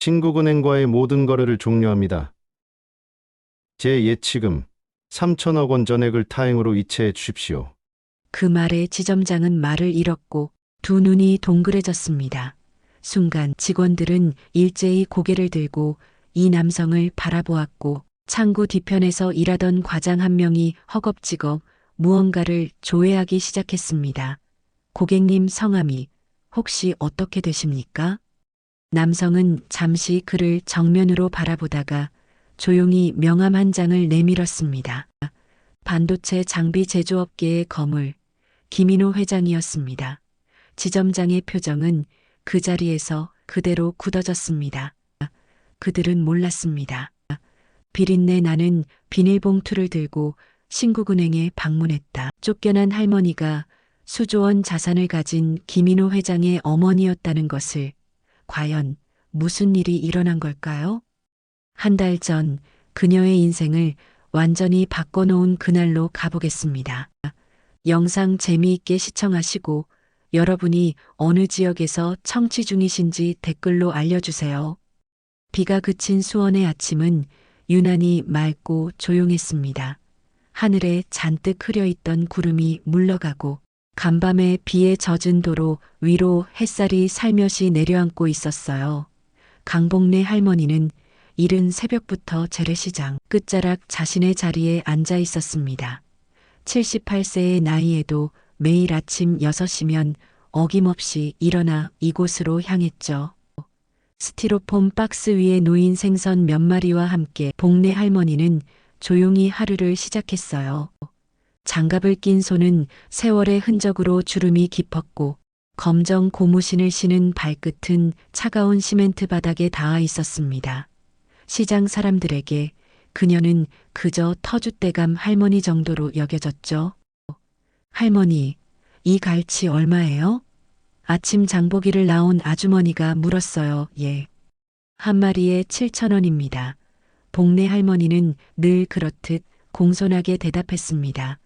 신국은행과의 모든 거래를 종료합니다. 제 예치금 3천억 원 전액을 타행으로 이체해 주십시오. 그 말에 지점장은 말을 잃었고 두 눈이 동그래졌습니다. 순간 직원들은 일제히 고개를 들고 이 남성을 바라보았고 창구 뒤편에서 일하던 과장 한 명이 허겁지겁 무언가를 조회하기 시작했습니다. 고객님 성함이 혹시 어떻게 되십니까? 남성은 잠시 그를 정면으로 바라보다가 조용히 명함 한 장을 내밀었습니다. 반도체 장비 제조업계의 거물 김인호 회장이었습니다. 지점장의 표정은 그 자리에서 그대로 굳어졌습니다. 그들은 몰랐습니다. 비린내 나는 비닐봉투를 들고 신국은행에 방문했다. 쫓겨난 할머니가 수조원 자산을 가진 김인호 회장의 어머니였다는 것을 과연 무슨 일이 일어난 걸까요? 한 달 전 그녀의 인생을 완전히 바꿔놓은 그날로 가보겠습니다. 영상 재미있게 시청하시고 여러분이 어느 지역에서 청취 중이신지 댓글로 알려주세요. 비가 그친 수원의 아침은 유난히 맑고 조용했습니다. 하늘에 잔뜩 흐려있던 구름이 물러가고 간밤에 비에 젖은 도로 위로 햇살이 살며시 내려앉고 있었어요. 강복래 할머니는 이른 새벽부터 재래시장 끝자락 자신의 자리에 앉아 있었습니다. 78세의 나이에도 매일 아침 6시면 어김없이 일어나 이곳으로 향했죠. 스티로폼 박스 위에 놓인 생선 몇 마리와 함께 복래 할머니는 조용히 하루를 시작했어요. 장갑을 낀 손은 세월의 흔적으로 주름이 깊었고 검정 고무신을 신은 발끝은 차가운 시멘트 바닥에 닿아 있었습니다. 시장 사람들에게 그녀는 그저 터줏대감 할머니 정도로 여겨졌죠. 할머니, 이 갈치 얼마예요? 아침 장보기를 나온 아주머니가 물었어요. 예. 한 마리에 7,000원입니다. 복래 할머니는 늘 그렇듯 공손하게 대답했습니다.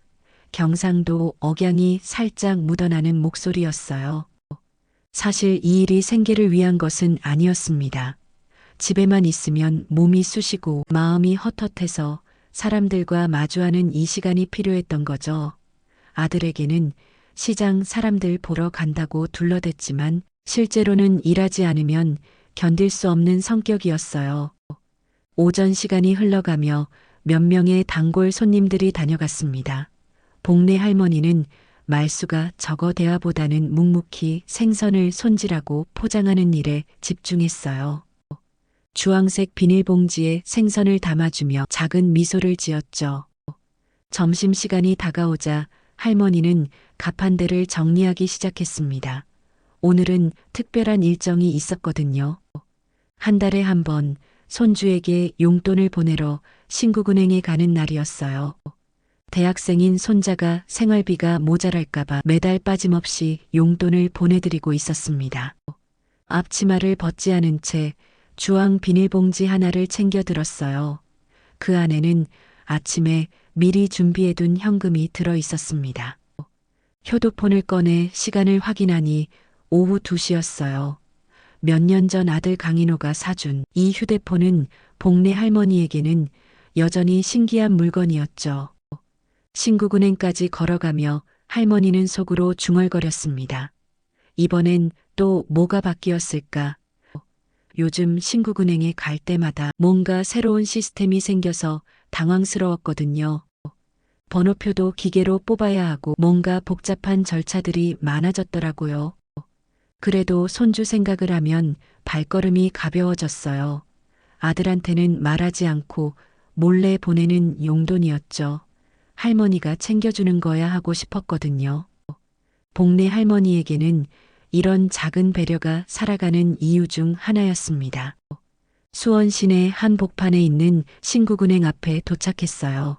경상도 억양이 살짝 묻어나는 목소리였어요. 사실 이 일이 생계를 위한 것은 아니었습니다. 집에만 있으면 몸이 쑤시고 마음이 헛헛해서 사람들과 마주하는 이 시간이 필요했던 거죠. 아들에게는 시장 사람들 보러 간다고 둘러댔지만 실제로는 일하지 않으면 견딜 수 없는 성격이었어요. 오전 시간이 흘러가며 몇 명의 단골 손님들이 다녀갔습니다. 복래 할머니는 말수가 적어 대화보다는 묵묵히 생선을 손질하고 포장하는 일에 집중했어요. 주황색 비닐봉지에 생선을 담아주며 작은 미소를 지었죠. 점심시간이 다가오자 할머니는 가판대를 정리하기 시작했습니다. 오늘은 특별한 일정이 있었거든요. 한 달에 한 번 손주에게 용돈을 보내러 신국은행에 가는 날이었어요. 대학생인 손자가 생활비가 모자랄까봐 매달 빠짐없이 용돈을 보내드리고 있었습니다. 앞치마를 벗지 않은 채 주황 비닐봉지 하나를 챙겨 들었어요. 그 안에는 아침에 미리 준비해둔 현금이 들어 있었습니다. 효도폰을 꺼내 시간을 확인하니 오후 2시였어요. 몇 년 전 아들 강인호가 사준 이 휴대폰은 복래 할머니에게는 여전히 신기한 물건이었죠. 신국은행까지 걸어가며 할머니는 속으로 중얼거렸습니다. 이번엔 또 뭐가 바뀌었을까? 요즘 신국은행에 갈 때마다 뭔가 새로운 시스템이 생겨서 당황스러웠거든요. 번호표도 기계로 뽑아야 하고 뭔가 복잡한 절차들이 많아졌더라고요. 그래도 손주 생각을 하면 발걸음이 가벼워졌어요. 아들한테는 말하지 않고 몰래 보내는 용돈이었죠. 할머니가 챙겨주는 거야 하고 싶었거든요. 복래 할머니에게는 이런 작은 배려가 살아가는 이유 중 하나였습니다. 수원 시내 한 복판에 있는 신국은행 앞에 도착했어요.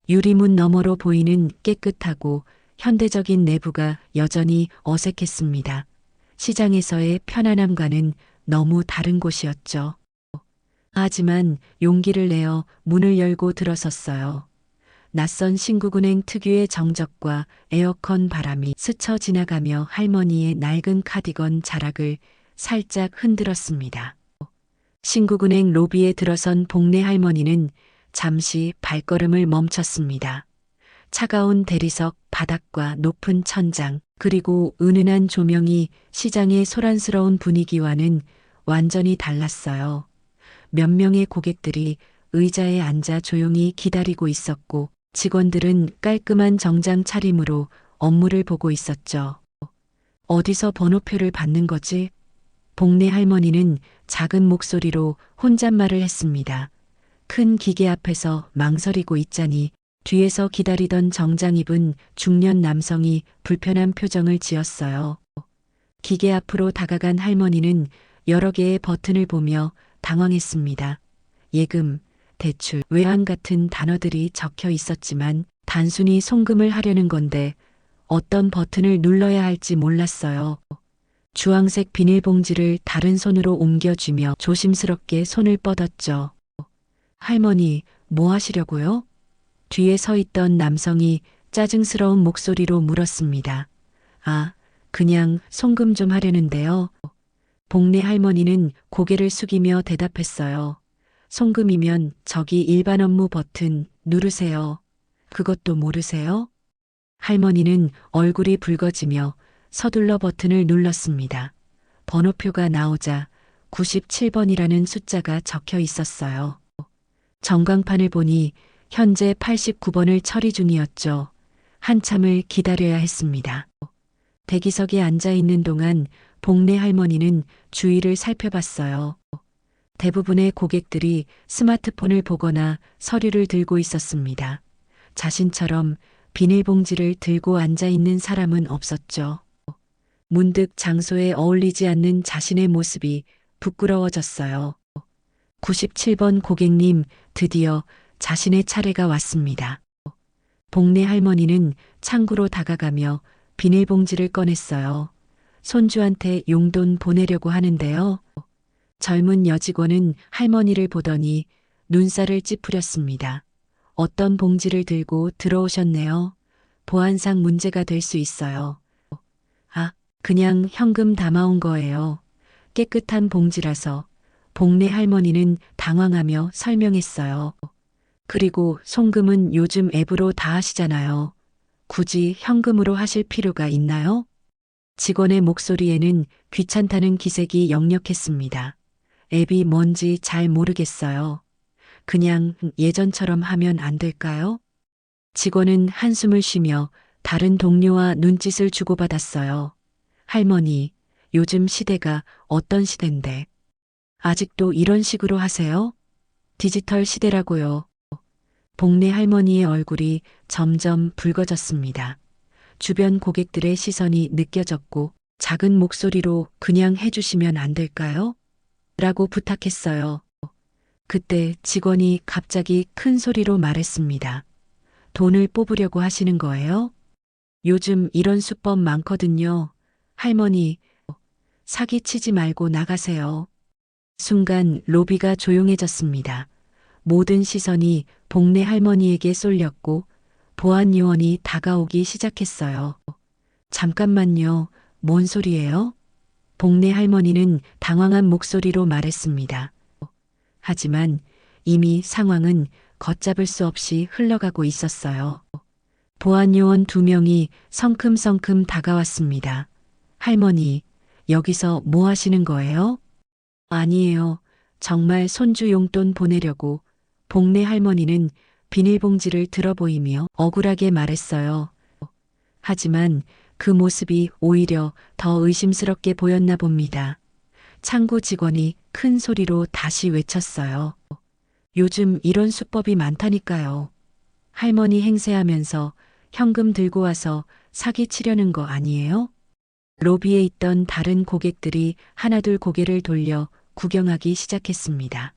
유리문 너머로 보이는 깨끗하고 현대적인 내부가 여전히 어색했습니다. 시장에서의 편안함과는 너무 다른 곳이었죠. 하지만 용기를 내어 문을 열고 들어섰어요. 낯선 신국은행 특유의 정적과 에어컨 바람이 스쳐 지나가며 할머니의 낡은 카디건 자락을 살짝 흔들었습니다. 신국은행 로비에 들어선 복내 할머니는 잠시 발걸음을 멈췄습니다. 차가운 대리석, 바닥과 높은 천장, 그리고 은은한 조명이 시장의 소란스러운 분위기와는 완전히 달랐어요. 몇 명의 고객들이 의자에 앉아 조용히 기다리고 있었고, 직원들은 깔끔한 정장 차림으로 업무를 보고 있었죠. 어디서 번호표를 받는 거지? 복내 할머니는 작은 목소리로 혼잣말을 했습니다. 큰 기계 앞에서 망설이고 있자니 뒤에서 기다리던 정장 입은 중년 남성이 불편한 표정을 지었어요. 기계 앞으로 다가간 할머니는 여러 개의 버튼을 보며 당황했습니다. 예금, 대출, 외환 같은 단어들이 적혀 있었지만 단순히 송금을 하려는 건데 어떤 버튼을 눌러야 할지 몰랐어요. 주황색 비닐봉지를 다른 손으로 옮겨쥐며 조심스럽게 손을 뻗었죠. 할머니, 뭐 하시려고요? 뒤에 서 있던 남성이 짜증스러운 목소리로 물었습니다. 아, 그냥 송금 좀 하려는데요. 복내 할머니는 고개를 숙이며 대답했어요. 송금이면 저기 일반 업무 버튼 누르세요. 그것도 모르세요? 할머니는 얼굴이 붉어지며 서둘러 버튼을 눌렀습니다. 번호표가 나오자 97번이라는 숫자가 적혀 있었어요. 전광판을 보니 현재 89번을 처리 중이었죠. 한참을 기다려야 했습니다. 대기석에 앉아 있는 동안 복내 할머니는 주위를 살펴봤어요. 대부분의 고객들이 스마트폰을 보거나 서류를 들고 있었습니다. 자신처럼 비닐봉지를 들고 앉아 있는 사람은 없었죠. 문득 장소에 어울리지 않는 자신의 모습이 부끄러워졌어요. 97번 고객님, 드디어 자신의 차례가 왔습니다. 복내 할머니는 창구로 다가가며 비닐봉지를 꺼냈어요. 손주한테 용돈 보내려고 하는데요. 젊은 여직원은 할머니를 보더니 눈살을 찌푸렸습니다. 어떤 봉지를 들고 들어오셨네요. 보안상 문제가 될 수 있어요. 아, 그냥 현금 담아온 거예요. 깨끗한 봉지라서. 복내 할머니는 당황하며 설명했어요. 그리고 송금은 요즘 앱으로 다 하시잖아요. 굳이 현금으로 하실 필요가 있나요? 직원의 목소리에는 귀찮다는 기색이 역력했습니다. 앱이 뭔지 잘 모르겠어요. 그냥 예전처럼 하면 안 될까요? 직원은 한숨을 쉬며 다른 동료와 눈짓을 주고받았어요. 할머니, 요즘 시대가 어떤 시대인데 아직도 이런 식으로 하세요? 디지털 시대라고요. 복내 할머니의 얼굴이 점점 붉어졌습니다. 주변 고객들의 시선이 느껴졌고 작은 목소리로 그냥 해주시면 안 될까요? 라고 부탁했어요. 그때 직원이 갑자기 큰 소리로 말했습니다. 돈을 뽑으려고 하시는 거예요? 요즘 이런 수법 많거든요. 할머니, 사기치지 말고 나가세요. 순간 로비가 조용해졌습니다. 모든 시선이 복내 할머니에게 쏠렸고 보안 요원이 다가오기 시작했어요. 잠깐만요. 뭔 소리예요? 복내 할머니는 당황한 목소리로 말했습니다. 하지만 이미 상황은 걷잡을 수 없이 흘러가고 있었어요. 보안 요원 2명이 성큼성큼 다가왔습니다. 할머니, 여기서 뭐 하시는 거예요? 아니에요. 정말 손주 용돈 보내려고. 복내 할머니는 비닐봉지를 들어 보이며 억울하게 말했어요. 하지만 그 모습이 오히려 더 의심스럽게 보였나 봅니다. 창구 직원이 큰 소리로 다시 외쳤어요. 요즘 이런 수법이 많다니까요. 할머니 행세하면서 현금 들고 와서 사기 치려는 거 아니에요? 로비에 있던 다른 고객들이 하나둘 고개를 돌려 구경하기 시작했습니다.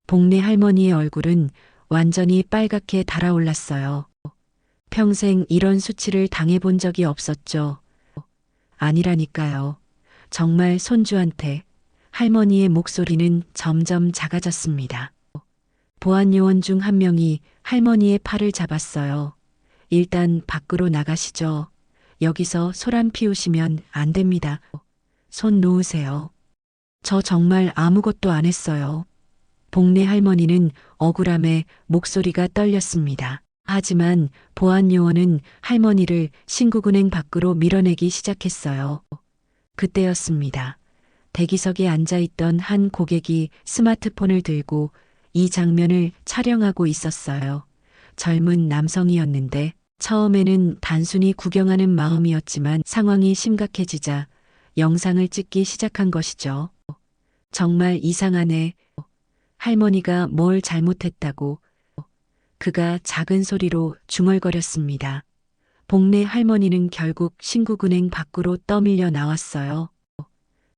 복내 할머니의 얼굴은 완전히 빨갛게 달아올랐어요. 평생 이런 수치를 당해본 적이 없었죠. 아니라니까요. 정말 손주한테. 할머니의 목소리는 점점 작아졌습니다. 보안 요원 중 한 명이 할머니의 팔을 잡았어요. 일단 밖으로 나가시죠. 여기서 소란 피우시면 안 됩니다. 손 놓으세요. 저 정말 아무것도 안 했어요. 복례 할머니는 억울함에 목소리가 떨렸습니다. 하지만 보안 요원은 할머니를 신국은행 밖으로 밀어내기 시작했어요. 그때였습니다. 대기석에 앉아있던 한 고객이 스마트폰을 들고 이 장면을 촬영하고 있었어요. 젊은 남성이었는데 처음에는 단순히 구경하는 마음이었지만 상황이 심각해지자 영상을 찍기 시작한 것이죠. 정말 이상하네. 할머니가 뭘 잘못했다고. 그가 작은 소리로 중얼거렸습니다. 복례 할머니는 결국 신국은행 밖으로 떠밀려 나왔어요.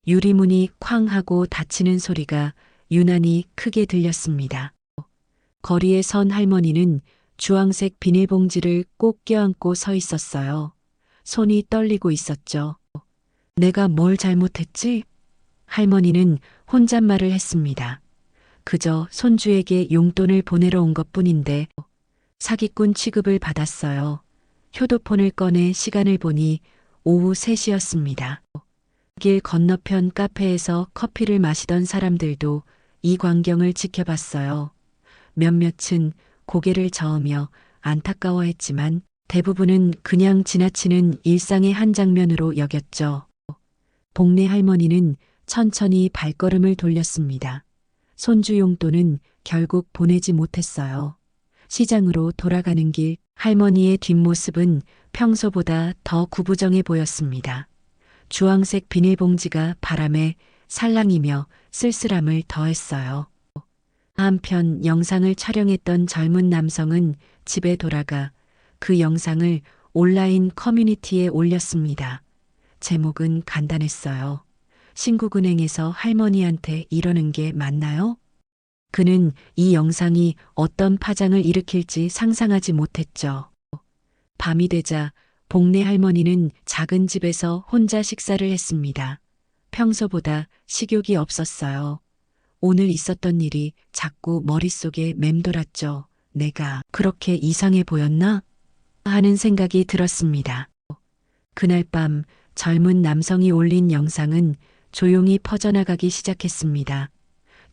유리문이 쾅 하고 닫히는 소리가 유난히 크게 들렸습니다. 거리에 선 할머니는 주황색 비닐봉지를 꼭 껴안고 서 있었어요. 손이 떨리고 있었죠. 내가 뭘 잘못했지? 할머니는 혼잣말을 했습니다. 그저 손주에게 용돈을 보내러 온 것뿐인데 사기꾼 취급을 받았어요. 효도폰을 꺼내 시간을 보니 오후 3시였습니다. 길 건너편 카페에서 커피를 마시던 사람들도 이 광경을 지켜봤어요. 몇몇은 고개를 저으며 안타까워했지만 대부분은 그냥 지나치는 일상의 한 장면으로 여겼죠. 복례 할머니는 천천히 발걸음을 돌렸습니다. 손주 용돈은 결국 보내지 못했어요. 시장으로 돌아가는 길 할머니의 뒷모습은 평소보다 더 구부정해 보였습니다. 주황색 비닐봉지가 바람에 살랑이며 쓸쓸함을 더했어요. 한편 영상을 촬영했던 젊은 남성은 집에 돌아가 그 영상을 온라인 커뮤니티에 올렸습니다. 제목은 간단했어요. 신국은행에서 할머니한테 이러는 게 맞나요? 그는 이 영상이 어떤 파장을 일으킬지 상상하지 못했죠. 밤이 되자 복례 할머니는 작은 집에서 혼자 식사를 했습니다. 평소보다 식욕이 없었어요. 오늘 있었던 일이 자꾸 머릿속에 맴돌았죠. 내가 그렇게 이상해 보였나? 하는 생각이 들었습니다. 그날 밤 젊은 남성이 올린 영상은 조용히 퍼져나가기 시작했습니다.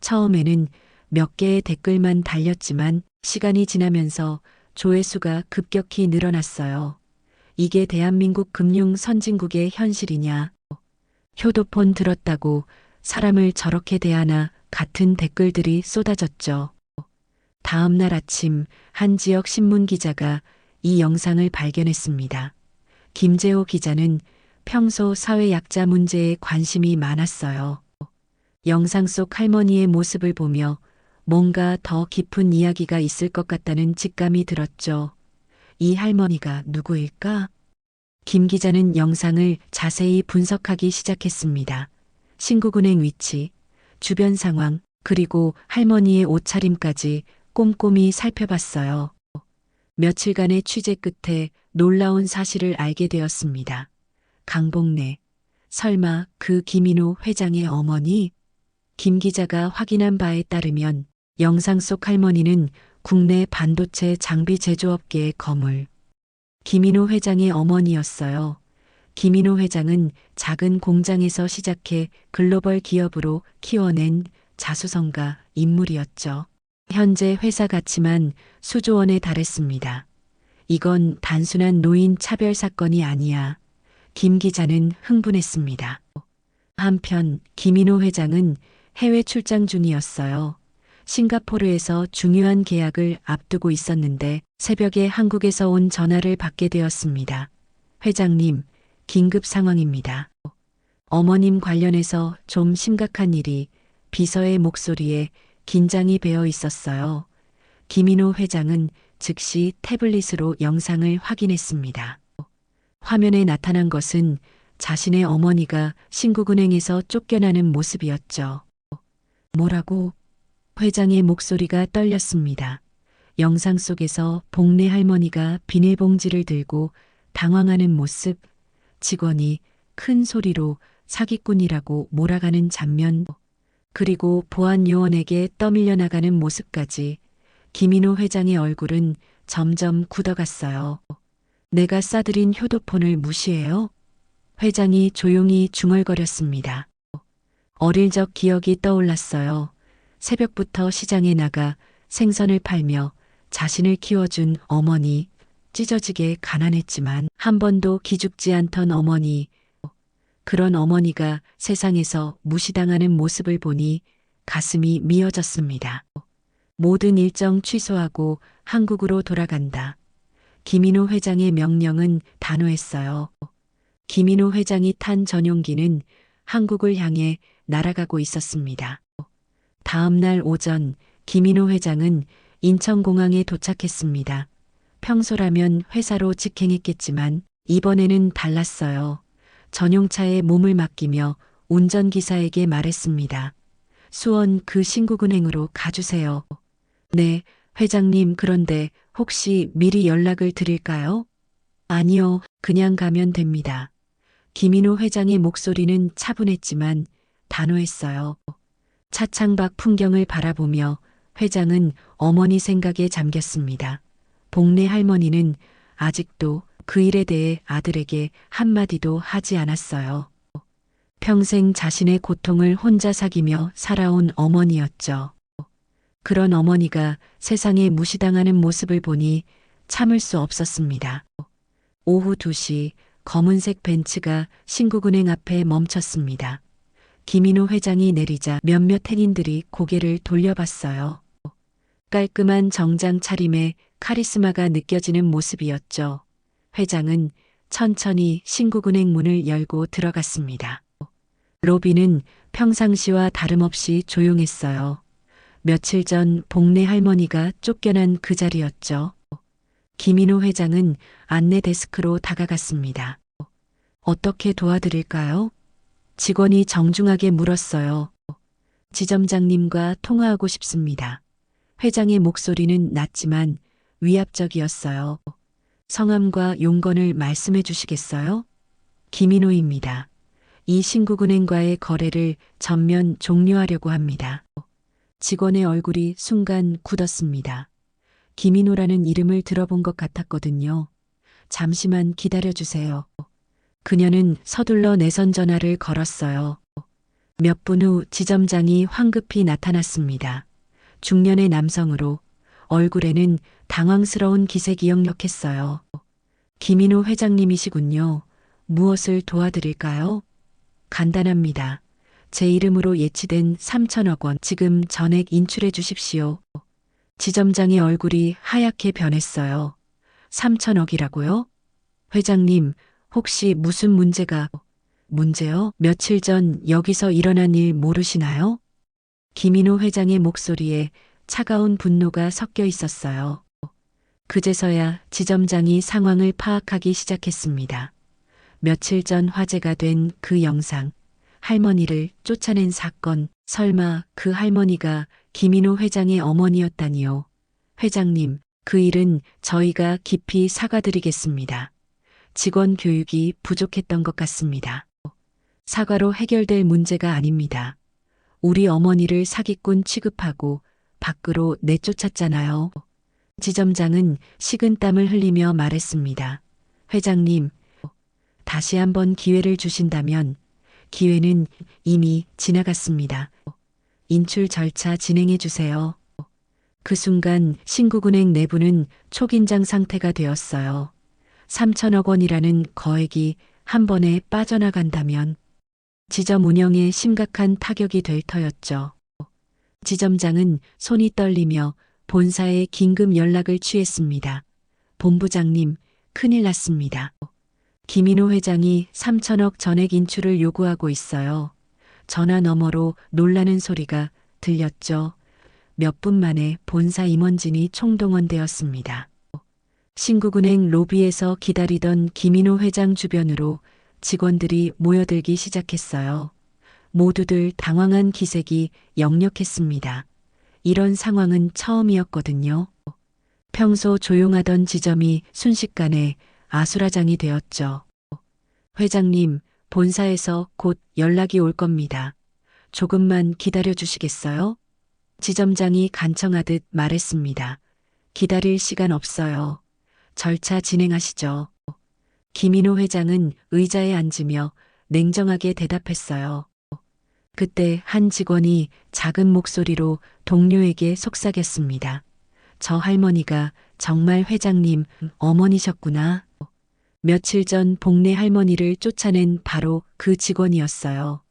처음에는 몇 개의 댓글만 달렸지만 시간이 지나면서 조회수가 급격히 늘어났어요. 이게 대한민국 금융 선진국의 현실이냐? 효도폰 들었다고 사람을 저렇게 대하나 같은 댓글들이 쏟아졌죠. 다음 날 아침 한 지역 신문 기자가 이 영상을 발견했습니다. 김재호 기자는 평소 사회 약자 문제에 관심이 많았어요. 영상 속 할머니의 모습을 보며 뭔가 더 깊은 이야기가 있을 것 같다는 직감이 들었죠. 이 할머니가 누구일까? 김 기자는 영상을 자세히 분석하기 시작했습니다. 신국은행 위치, 주변 상황, 그리고 할머니의 옷차림까지 꼼꼼히 살펴봤어요. 며칠간의 취재 끝에 놀라운 사실을 알게 되었습니다. 강복래, 설마 그 김인호 회장의 어머니? 김 기자가 확인한 바에 따르면 영상 속 할머니는 국내 반도체 장비 제조업계의 거물, 김인호 회장의 어머니였어요. 김인호 회장은 작은 공장에서 시작해 글로벌 기업으로 키워낸 자수성가 인물이었죠. 현재 회사 가치만 수조 원에 달했습니다. 이건 단순한 노인 차별 사건이 아니야. 김 기자는 흥분했습니다. 한편 김인호 회장은 해외 출장 중이었어요. 싱가포르에서 중요한 계약을 앞두고 있었는데 새벽에 한국에서 온 전화를 받게 되었습니다. 회장님, 긴급 상황입니다. 어머님 관련해서 좀 심각한 일이. 비서의 목소리에 긴장이 배어 있었어요. 김인호 회장은 즉시 태블릿으로 영상을 확인했습니다. 화면에 나타난 것은 자신의 어머니가 신국은행에서 쫓겨나는 모습이었죠. 뭐라고? 회장의 목소리가 떨렸습니다. 영상 속에서 복례 할머니가 비닐봉지를 들고 당황하는 모습, 직원이 큰 소리로 사기꾼이라고 몰아가는 장면, 그리고 보안 요원에게 떠밀려 나가는 모습까지 김인호 회장의 얼굴은 점점 굳어갔어요. 내가 싸들인 효도폰을 무시해요? 회장이 조용히 중얼거렸습니다. 어릴 적 기억이 떠올랐어요. 새벽부터 시장에 나가 생선을 팔며 자신을 키워준 어머니, 찢어지게 가난했지만 한 번도 기죽지 않던 어머니, 그런 어머니가 세상에서 무시당하는 모습을 보니 가슴이 미어졌습니다. 모든 일정 취소하고 한국으로 돌아간다. 김인호 회장의 명령은 단호했어요. 김인호 회장이 탄 전용기는 한국을 향해 날아가고 있었습니다. 다음 날 오전 김인호 회장은 인천공항에 도착했습니다. 평소라면 회사로 직행했겠지만 이번에는 달랐어요. 전용차에 몸을 맡기며 운전기사에게 말했습니다. 수원 그 신구은행으로 가주세요. 네, 회장님, 그런데 혹시 미리 연락을 드릴까요? 아니요, 그냥 가면 됩니다. 김인호 회장의 목소리는 차분했지만 단호했어요. 차창 밖 풍경을 바라보며 회장은 어머니 생각에 잠겼습니다. 복례 할머니는 아직도 그 일에 대해 아들에게 한마디도 하지 않았어요. 평생 자신의 고통을 혼자 사귀며 살아온 어머니였죠. 그런 어머니가 세상에 무시당하는 모습을 보니 참을 수 없었습니다. 오후 2시 검은색 벤츠가 신국은행 앞에 멈췄습니다. 김인호 회장이 내리자 몇몇 행인들이 고개를 돌려봤어요. 깔끔한 정장 차림에 카리스마가 느껴지는 모습이었죠. 회장은 천천히 신국은행 문을 열고 들어갔습니다. 로비는 평상시와 다름없이 조용했어요. 며칠 전 복례 할머니가 쫓겨난 그 자리였죠. 김인호 회장은 안내 데스크로 다가갔습니다. 어떻게 도와드릴까요? 직원이 정중하게 물었어요. 지점장님과 통화하고 싶습니다. 회장의 목소리는 낮지만 위압적이었어요. 성함과 용건을 말씀해 주시겠어요? 김인호입니다. 이 신국은행과의 거래를 전면 종료하려고 합니다. 직원의 얼굴이 순간 굳었습니다. 김인호라는 이름을 들어본 것 같았거든요. 잠시만 기다려주세요. 그녀는 서둘러 내선 전화를 걸었어요. 몇 분 후 지점장이 황급히 나타났습니다. 중년의 남성으로 얼굴에는 당황스러운 기색이 역력했어요. 김인호 회장님이시군요. 무엇을 도와드릴까요? 간단합니다. 제 이름으로 예치된 3천억 원 지금 전액 인출해 주십시오. 지점장의 얼굴이 하얗게 변했어요. 3천억이라고요? 회장님, 혹시 무슨 문제요? 며칠 전 여기서 일어난 일 모르시나요? 김인호 회장의 목소리에 차가운 분노가 섞여 있었어요. 그제서야 지점장이 상황을 파악하기 시작했습니다. 며칠 전 화제가 된 그 영상, 할머니를 쫓아낸 사건, 설마 그 할머니가 김인호 회장의 어머니였다니요. 회장님, 그 일은 저희가 깊이 사과드리겠습니다. 직원 교육이 부족했던 것 같습니다. 사과로 해결될 문제가 아닙니다. 우리 어머니를 사기꾼 취급하고 밖으로 내쫓았잖아요. 지점장은 식은땀을 흘리며 말했습니다. 회장님, 다시 한번 기회를 주신다면 기회는 이미 지나갔습니다. 인출 절차 진행해 주세요. 그 순간 신국은행 내부는 초긴장 상태가 되었어요. 3천억 원이라는 거액이 한 번에 빠져나간다면 지점 운영에 심각한 타격이 될 터였죠. 지점장은 손이 떨리며 본사에 긴급 연락을 취했습니다. 본부장님, 큰일 났습니다. 김인호 회장이 3천억 전액 인출을 요구하고 있어요. 전화 너머로 놀라는 소리가 들렸죠. 몇 분 만에 본사 임원진이 총동원되었습니다. 신국은행 로비에서 기다리던 김인호 회장 주변으로 직원들이 모여들기 시작했어요. 모두들 당황한 기색이 역력했습니다. 이런 상황은 처음이었거든요. 평소 조용하던 지점이 순식간에 아수라장이 되었죠. 회장님, 본사에서 곧 연락이 올 겁니다. 조금만 기다려 주시겠어요? 지점장이 간청하듯 말했습니다. 기다릴 시간 없어요. 절차 진행하시죠. 김인호 회장은 의자에 앉으며 냉정하게 대답했어요. 그때 한 직원이 작은 목소리로 동료에게 속삭였습니다. 저 할머니가 정말 회장님 어머니셨구나. 며칠 전 복내 할머니를 쫓아낸 바로 그 직원이었어요.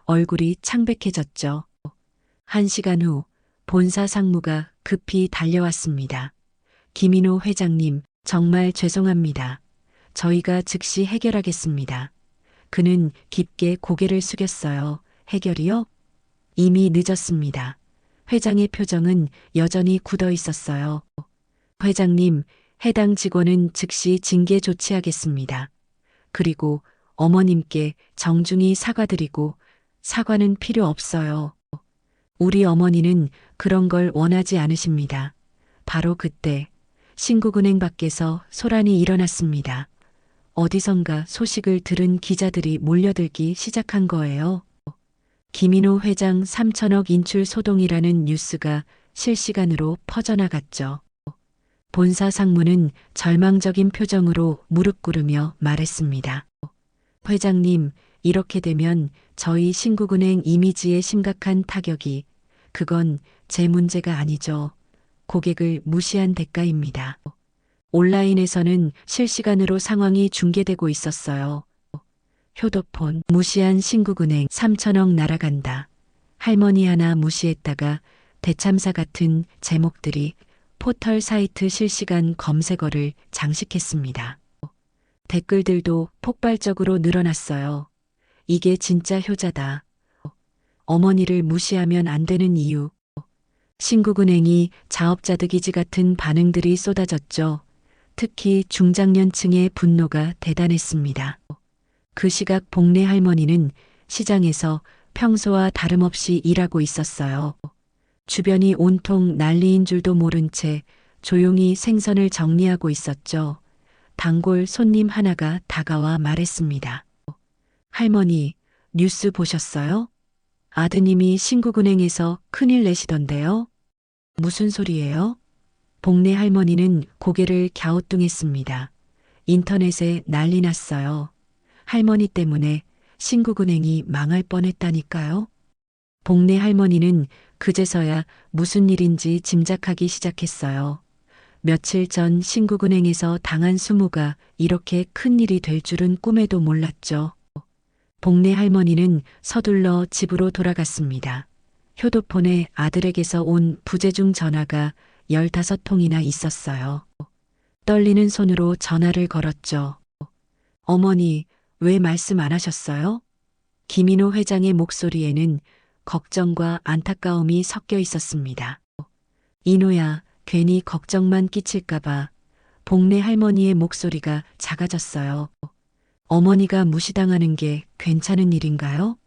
얼굴이 창백해졌죠. 1시간 후 본사 상무가 급히 달려왔습니다. 김인호 회장님, 정말 죄송합니다. 저희가 즉시 해결하겠습니다. 그는 깊게 고개를 숙였어요. 해결이요? 이미 늦었습니다. 회장의 표정은 여전히 굳어 있었어요. 회장님, 해당 직원은 즉시 징계 조치하겠습니다. 그리고 어머님께 정중히 사과드리고 사과는 필요 없어요. 우리 어머니는 그런 걸 원하지 않으십니다. 바로 그때 신국은행 밖에서 소란이 일어났습니다. 어디선가 소식을 들은 기자들이 몰려들기 시작한 거예요. 김인호 회장 3천억 인출 소동이라는 뉴스가 실시간으로 퍼져나갔죠. 본사 상무는 절망적인 표정으로 무릎 꿇으며 말했습니다. 회장님, 이렇게 되면 저희 신국은행 이미지에 심각한 타격이, 그건 제 문제가 아니죠. 고객을 무시한 대가입니다. 온라인에서는 실시간으로 상황이 중계되고 있었어요. 효도폰, 무시한 신국은행 3천억 날아간다. 할머니 하나 무시했다가 대참사 같은 제목들이 포털 사이트 실시간 검색어를 장식했습니다. 댓글들도 폭발적으로 늘어났어요. 이게 진짜 효자다. 어머니를 무시하면 안 되는 이유. 신국은행이 자업자득이지 같은 반응들이 쏟아졌죠. 특히 중장년층의 분노가 대단했습니다. 그 시각 복내 할머니는 시장에서 평소와 다름없이 일하고 있었어요. 주변이 온통 난리인 줄도 모른 채 조용히 생선을 정리하고 있었죠. 단골 손님 하나가 다가와 말했습니다. 할머니, 뉴스 보셨어요? 아드님이 신국은행에서 큰일 내시던데요? 무슨 소리예요? 복내 할머니는 고개를 갸우뚱했습니다. 인터넷에 난리 났어요. 할머니 때문에 신국은행이 망할 뻔했다니까요. 복내 할머니는 그제서야 무슨 일인지 짐작하기 시작했어요. 며칠 전 신국은행에서 당한 수모가 이렇게 큰 일이 될 줄은 꿈에도 몰랐죠. 복내 할머니는 서둘러 집으로 돌아갔습니다. 효도폰에 아들에게서 온 부재중 전화가 15통이나 있었어요. 떨리는 손으로 전화를 걸었죠. 어머니, 왜 말씀 안 하셨어요? 김인호 회장의 목소리에는 걱정과 안타까움이 섞여 있었습니다. 인호야, 괜히 걱정만 끼칠까봐. 복내 할머니의 목소리가 작아졌어요. 어머니가 무시당하는 게 괜찮은 일인가요?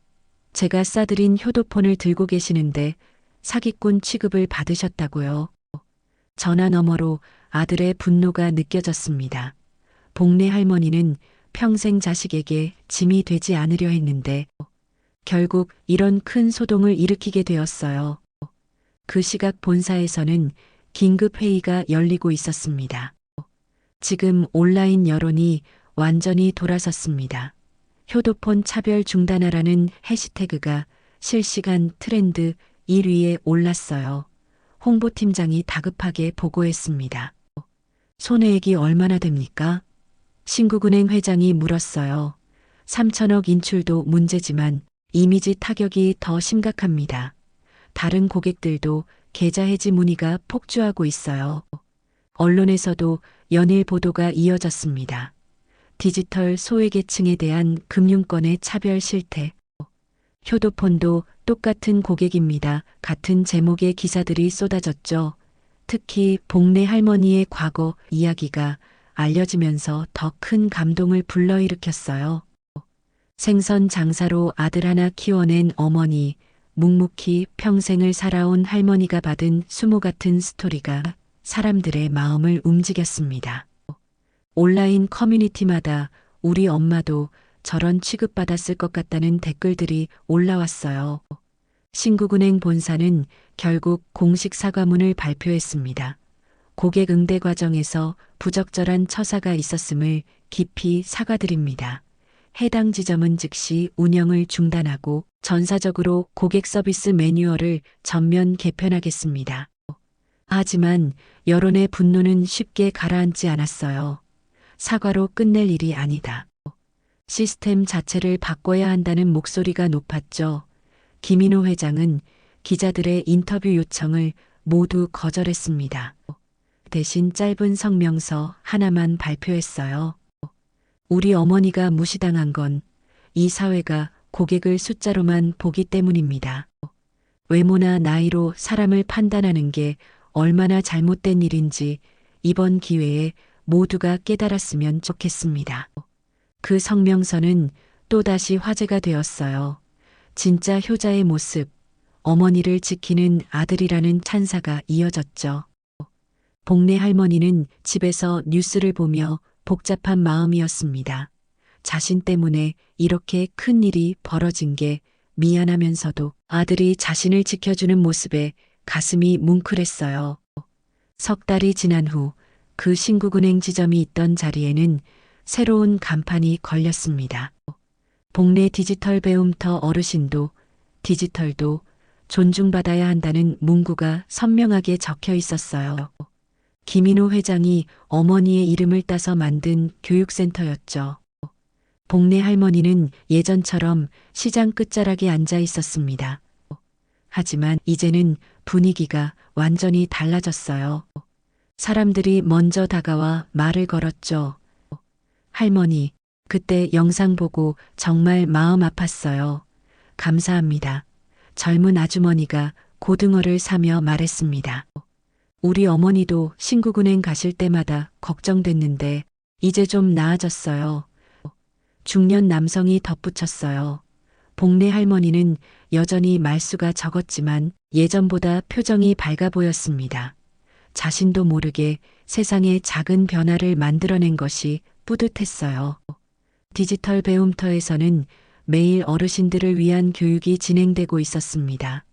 제가 싸드린 효도폰을 들고 계시는데 사기꾼 취급을 받으셨다고요. 전화 너머로 아들의 분노가 느껴졌습니다. 복내 할머니는 평생 자식에게 짐이 되지 않으려 했는데 결국 이런 큰 소동을 일으키게 되었어요. 그 시각 본사에서는 긴급 회의가 열리고 있었습니다. 지금 온라인 여론이 완전히 돌아섰습니다. 효도폰 차별 중단하라는 해시태그가 실시간 트렌드 1위에 올랐어요. 홍보팀장이 다급하게 보고했습니다. 손해액이 얼마나 됩니까? 신국은행 회장이 물었어요. 3천억 인출도 문제지만 이미지 타격이 더 심각합니다. 다른 고객들도 계좌 해지 문의가 폭주하고 있어요. 언론에서도 연일 보도가 이어졌습니다. 디지털 소외계층에 대한 금융권의 차별 실태. 효도폰도 똑같은 고객입니다. 같은 제목의 기사들이 쏟아졌죠. 특히 복내 할머니의 과거 이야기가 알려지면서 더 큰 감동을 불러일으켰어요. 생선 장사로 아들 하나 키워낸 어머니, 묵묵히 평생을 살아온 할머니가 받은 수모 같은 스토리가 사람들의 마음을 움직였습니다. 온라인 커뮤니티마다 우리 엄마도 저런 취급받았을 것 같다는 댓글들이 올라왔어요. 신국은행 본사는 결국 공식 사과문을 발표했습니다. 고객 응대 과정에서 부적절한 처사가 있었음을 깊이 사과드립니다. 해당 지점은 즉시 운영을 중단하고 전사적으로 고객 서비스 매뉴얼을 전면 개편하겠습니다. 하지만 여론의 분노는 쉽게 가라앉지 않았어요. 사과로 끝낼 일이 아니다. 시스템 자체를 바꿔야 한다는 목소리가 높았죠. 김인호 회장은 기자들의 인터뷰 요청을 모두 거절했습니다. 대신 짧은 성명서 하나만 발표했어요. 우리 어머니가 무시당한 건 이 사회가 고객을 숫자로만 보기 때문입니다. 외모나 나이로 사람을 판단하는 게 얼마나 잘못된 일인지 이번 기회에 모두가 깨달았으면 좋겠습니다. 그 성명서는 또다시 화제가 되었어요. 진짜 효자의 모습, 어머니를 지키는 아들이라는 찬사가 이어졌죠. 복내 할머니는 집에서 뉴스를 보며 복잡한 마음이었습니다. 자신 때문에 이렇게 큰 일이 벌어진 게 미안하면서도 아들이 자신을 지켜주는 모습에 가슴이 뭉클했어요. 석 달이 지난 후 그 신국은행 지점이 있던 자리에는 새로운 간판이 걸렸습니다. 복내 디지털 배움터 어르신도 디지털도 존중받아야 한다는 문구가 선명하게 적혀 있었어요. 김인호 회장이 어머니의 이름을 따서 만든 교육센터였죠. 복내 할머니는 예전처럼 시장 끝자락에 앉아 있었습니다. 하지만 이제는 분위기가 완전히 달라졌어요. 사람들이 먼저 다가와 말을 걸었죠. 할머니, 그때 영상 보고 정말 마음 아팠어요. 감사합니다. 젊은 아주머니가 고등어를 사며 말했습니다. 우리 어머니도 신국은행 가실 때마다 걱정됐는데 이제 좀 나아졌어요. 중년 남성이 덧붙였어요. 복내 할머니는 여전히 말수가 적었지만 예전보다 표정이 밝아 보였습니다. 자신도 모르게 세상에 작은 변화를 만들어낸 것이 뿌듯했어요. 디지털 배움터에서는 매일 어르신들을 위한 교육이 진행되고 있었습니다.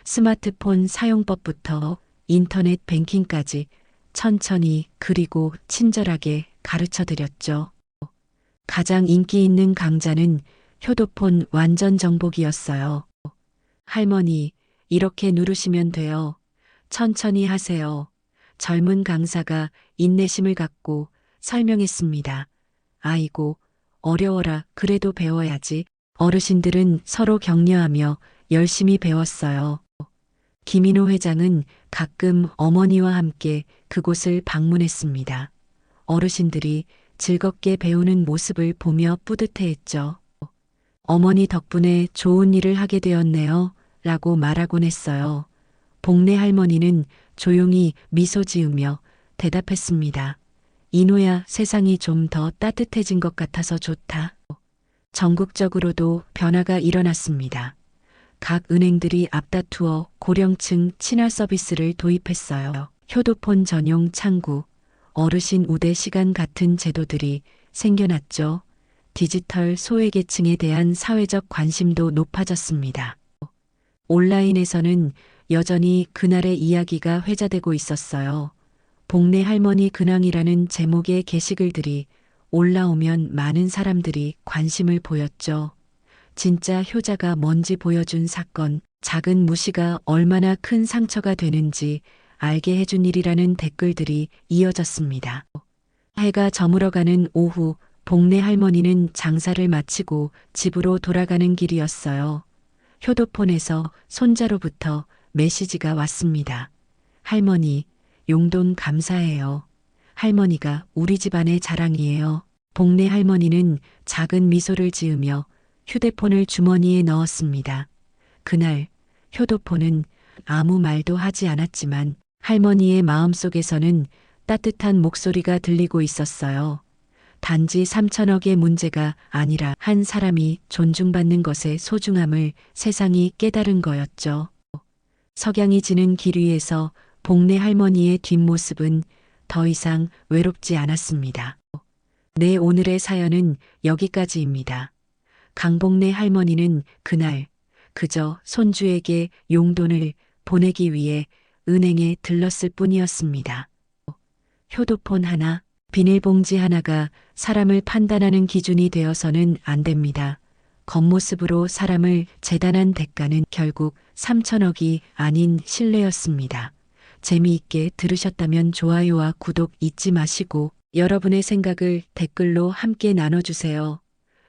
스마트폰 사용법부터 인터넷 뱅킹까지 천천히 그리고 친절하게 가르쳐 드렸죠. 가장 인기 있는 강좌는 효도폰 완전 정복이었어요. 할머니, 이렇게 누르시면 돼요. 천천히 하세요. 젊은 강사가 인내심을 갖고 설명했습니다. 아이고, 어려워라. 그래도 배워야지. 어르신들은 서로 격려하며 열심히 배웠어요. 김인호 회장은 가끔 어머니와 함께 그곳을 방문했습니다. 어르신들이 즐겁게 배우는 모습을 보며 뿌듯해했죠. 어머니 덕분에 좋은 일을 하게 되었네요. 라고 말하곤 했어요. 복내 할머니는 조용히 미소 지으며 대답했습니다. 인호야, 세상이 좀 더 따뜻해진 것 같아서 좋다. 전국적으로도 변화가 일어났습니다. 각 은행들이 앞다투어 고령층 친화 서비스를 도입했어요. 효도폰 전용 창구, 어르신 우대 시간 같은 제도들이 생겨났죠. 디지털 소외계층에 대한 사회적 관심도 높아졌습니다. 온라인에서는 여전히 그날의 이야기가 회자되고 있었어요. 복내 할머니 근황이라는 제목의 게시글들이 올라오면 많은 사람들이 관심을 보였죠. 진짜 효자가 뭔지 보여준 사건, 작은 무시가 얼마나 큰 상처가 되는지 알게 해준 일이라는 댓글들이 이어졌습니다. 해가 저물어가는 오후, 복내 할머니는 장사를 마치고 집으로 돌아가는 길이었어요. 효도폰에서 손자로부터 메시지가 왔습니다. 할머니, 용돈 감사해요. 할머니가 우리 집안의 자랑이에요. 복내 할머니는 작은 미소를 지으며 휴대폰을 주머니에 넣었습니다. 그날 효도폰은 아무 말도 하지 않았지만 할머니의 마음속에서는 따뜻한 목소리가 들리고 있었어요. 단지 3천억의 문제가 아니라 한 사람이 존중받는 것의 소중함을 세상이 깨달은 거였죠. 석양이 지는 길 위에서 복내 할머니의 뒷모습은 더 이상 외롭지 않았습니다. 네, 오늘의 사연은 여기까지입니다. 강복내 할머니는 그날 그저 손주에게 용돈을 보내기 위해 은행에 들렀을 뿐이었습니다. 효도폰 하나, 비닐봉지 하나가 사람을 판단하는 기준이 되어서는 안 됩니다. 겉모습으로 사람을 재단한 대가는 결국 3천억이 아닌 신뢰였습니다. 재미있게 들으셨다면 좋아요와 구독 잊지 마시고 여러분의 생각을 댓글로 함께 나눠주세요.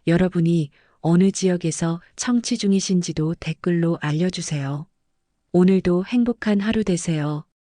여러분이 어느 지역에서 청취 중이신지도 댓글로 알려주세요. 오늘도 행복한 하루 되세요.